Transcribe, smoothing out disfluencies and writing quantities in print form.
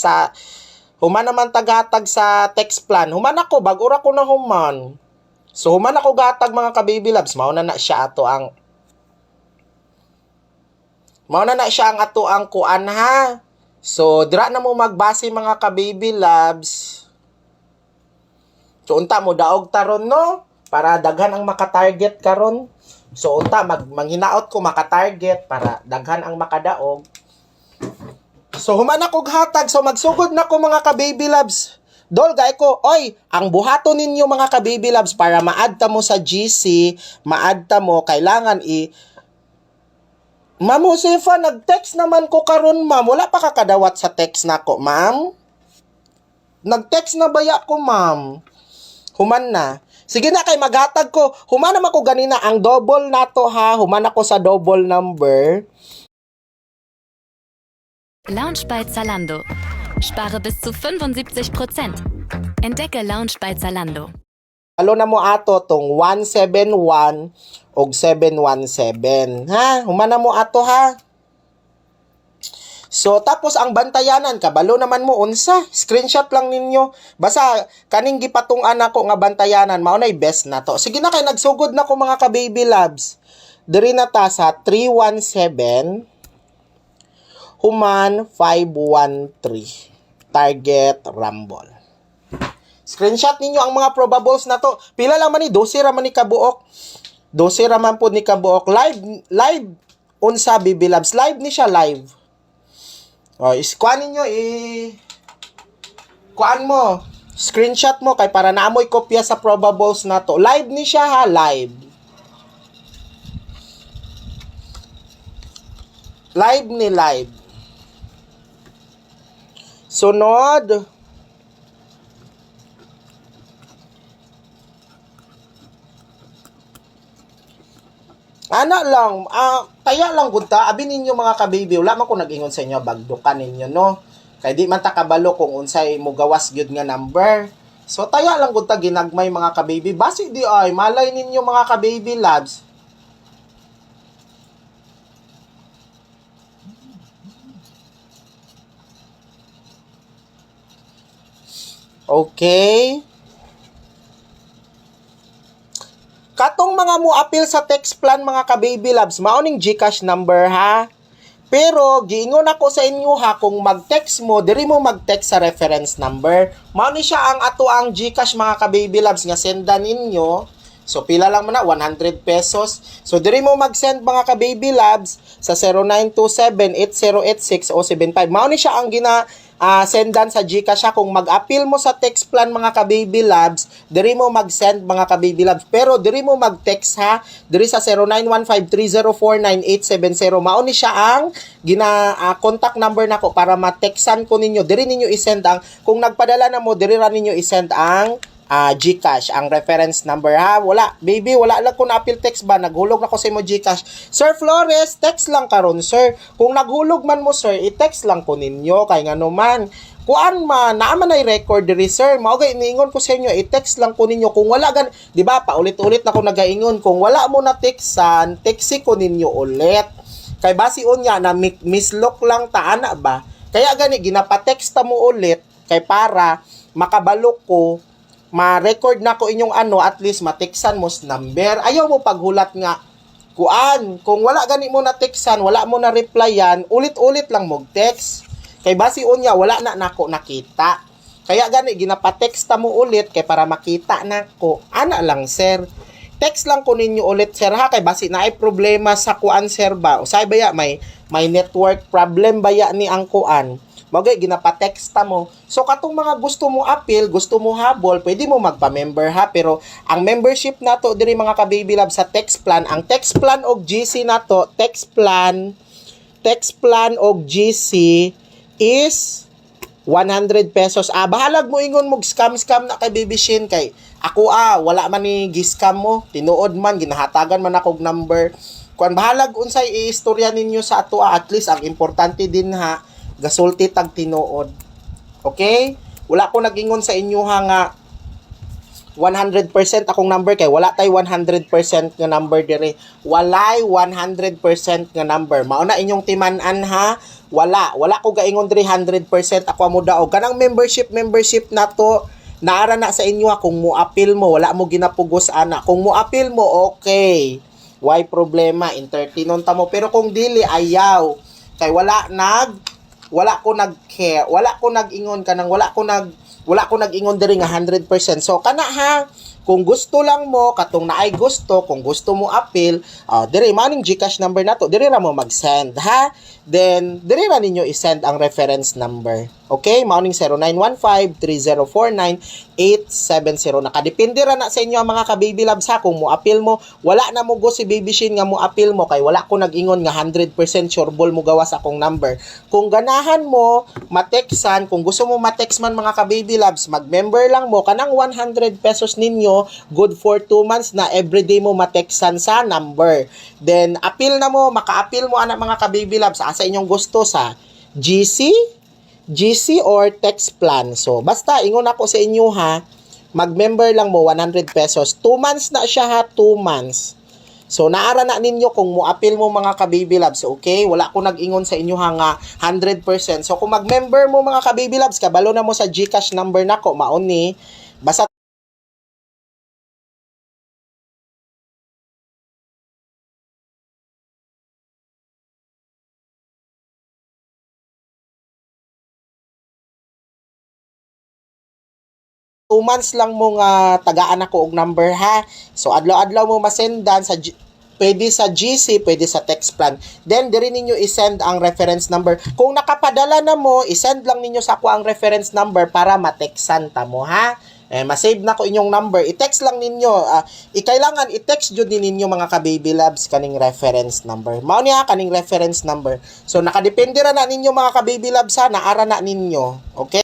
sa human naman tagatag sa text plan. Human ako bagura ko na human. So human ako gatag mga ka-baby loves, mao na siya ato ang ato ang kuan ha. So dira na mo magbase mga ka-baby loves. So unta mo daog taron no para daghan ang maka-target karon. So unta manghinaot ko maka-target para daghan ang makadaog. So human ako hatag, so magsugod na ko mga ka-baby loves. Dol gay ko, oy, ang buhaton ninyo mga ka-baby loves para maadta mo sa GC, maadta mo kailangan Ma'am Josefa, nag-text naman ko karon ma'am. Wala pa kakadawat sa text nako, ma'am. Nag-text na baya ko, ma'am. Human na. Sige na kay maghatag ko. Human naman ko ganina ang double nato ha. Human ako sa double number. Lounge bei Zalando. Spare bis zu 75%. Entdecke Lounge bei Zalando. Alo na mo ato tong 171 og 717. Ha? Human na mo ato ha. So, tapos ang bantayanan, kabalo naman mo unsa. Screenshot lang ninyo. Basta, kaning gipatungan ako nga bantayanan, maunay best na to. Sige na kay nagsugod na ko mga ka-baby loves. Diri na ta sa 317, human 513. Target Rumble. Screenshot ninyo ang mga probables na to. Pila lang man ni 12 raman ni kabuok. 12 raman po ni kabuok. Live unsa baby loves. Live ni siya live. O, kuan ninyo, kuan mo, screenshot mo, kay para naamoy kopya sa probables na to. Live ni siya ha, live. Live ni live. Sunod. Ana lang, kaya lang gunta, abi ninyo mga ka-baby, wala man ko nag-ingon sa inyo, bagdukan ninyo, no? Kaya di man ta kabalo kung unsay mo gawas gyud nga number. So, taya lang gunta ginagmay mga ka-baby. Basi di ay, malay ninyo mga ka-baby loves. Okay. Katong mga mo appeal sa text plan mga ka-baby loves, maoning GCash number ha. Pero giingon ako sa inyo ha, kung mag-text mo, diri mo mag-text sa reference number. Mao ni siya ang ato ang GCash mga ka-baby loves nga sendan ninyo. So pila lang man na 100 pesos. So diri mo mag-send mga ka-baby loves sa 0927-8086-075. Mao ni siya ang sendan sa GCash kung mag-appeal mo sa text plan mga ka-baby loves, diri mo mag-send mga ka-baby loves. Pero diri mo mag-text ha, diri sa 0915-3049870. Mao ni siya ang contact number nako para ma-textan ko ninyo. Diri ninyo i-send ang, kung nagpadala na mo, diri ra ninyo i-send ang GCash, ang reference number ha. Wala, baby, wala lang ko na-appeal text ba, naghulog na ko sa imo GCash. Sir Flores, text lang karon sir. Kung naghulog man mo sir, i-text lang ko ninyo kay ngano man. Kuan man, naaman ay record diri sir. Mao gay niingon ko sa inyo, i-text lang ko ninyo. Kung wala di ba, paulit-ulit na ko nagaingon. Kung wala mo na textan, texti ko ninyo ulit. Kay basi unya na mislock lang ta ana ba. Kaya gani ginapatext ta mo ulit kay para makabalok ko, ma-record na ko inyong at least mateksan mo sa number. Ayaw mo paghulat nga, kuan, kung wala gani mo na teksan, wala mo na replyan, ulit-ulit lang mo text. Kay basi unya, wala na nako nakita. Kaya gani, ginapateksta mo ulit, kay para makita nako. Ana lang, sir. Text lang ko ninyo ulit, sir, ha? Kay basi na ay problema sa kuan, sir, ba? O say baya, may network problem baya ni ang kuan. Bagay, ginapateksta mo. So, katong mga gusto mo appeal, gusto mo habol, pwede mo magpa-member ha. Pero, ang membership na to, diri mga ka-baby love sa text plan, ang text plan og GC na to, text plan og GC is 100 pesos. Bahalag mo ingon mo scam na kay Baby Shin kay ako wala man ni giscam mo. Tinuod man, ginahatagan man akong number. Kung bahalag unsay istorya ninyo sa ato at least ang importante din ha, gasulti tag tinuod. Okay? Wala ko nagingon sa inyo ha nga 100% akong number kay wala tay 100% nga number dire. Walay 100% nga number. Mao na inyong timan-an ha. Wala ko gaingon dire 100% ako amo daog. Kanang membership na to naara na sa inyo ha. Kung mo appeal mo wala mo ginapugos ana. Kung mo appeal mo okay. Why problema entertainon ta mo pero kung dili ayaw kay wala ko nag-care. Wala ko nag-ingon kanang wala ko nag-ingon diri nga 100%. So kana ha, kung gusto lang mo katong naay gusto, kung gusto mo appeal, diri maning GCash number nato, diri ra mo mag-send ha. Then diri ra ninyo i-send ang reference number. Okay? Maning 0915-3049-870. Nakadepende ra na sa inyo ang mga ka-baby loves ha. Kung mo appeal mo, wala na mo go si Baby Shin nga mo appeal mo kay wala ko nag-ingon nga 100% sureball mo gawas akong number. Kung ganahan mo, matextan, kung gusto mo matext man mga ka-baby loves, mag-member lang mo kanang 100 pesos ninyo, good for 2 months na everyday mo matextan sa number. Then appeal na mo, maka-appeal mo anak mga ka-baby loves sa inyong gusto sa GC or text plan. So, basta, ingon ako sa inyo ha, mag-member lang mo, 100 pesos. 2 months na siya ha, 2 months. So, naara na ninyo kung mo-appeal mo mga ka-baby loves, okay? Wala ko nag-ingon sa inyo ha nga 100%. So, kung mag-member mo mga ka-baby loves, kabalo na mo sa GCash number nako, maon ni, basta months lang mo nga tagaan ako og number ha. So adlaw-adlaw mo masendan sa pwede sa GC, pwede sa text plan. Then diri ninyo i-send ang reference number. Kung nakapadala na mo, i-send lang ninyo sa ako ang reference number para matextan ta mo ha. Ma-save na ko inyong number. I-text lang ninyo. Kailangan i-text jud din ninyo mga ka-baby loves kaning reference number. Mao niya kaning reference number. So nakadepende ra na ninyo mga ka-baby loves ha, naara na ninyo. Okay?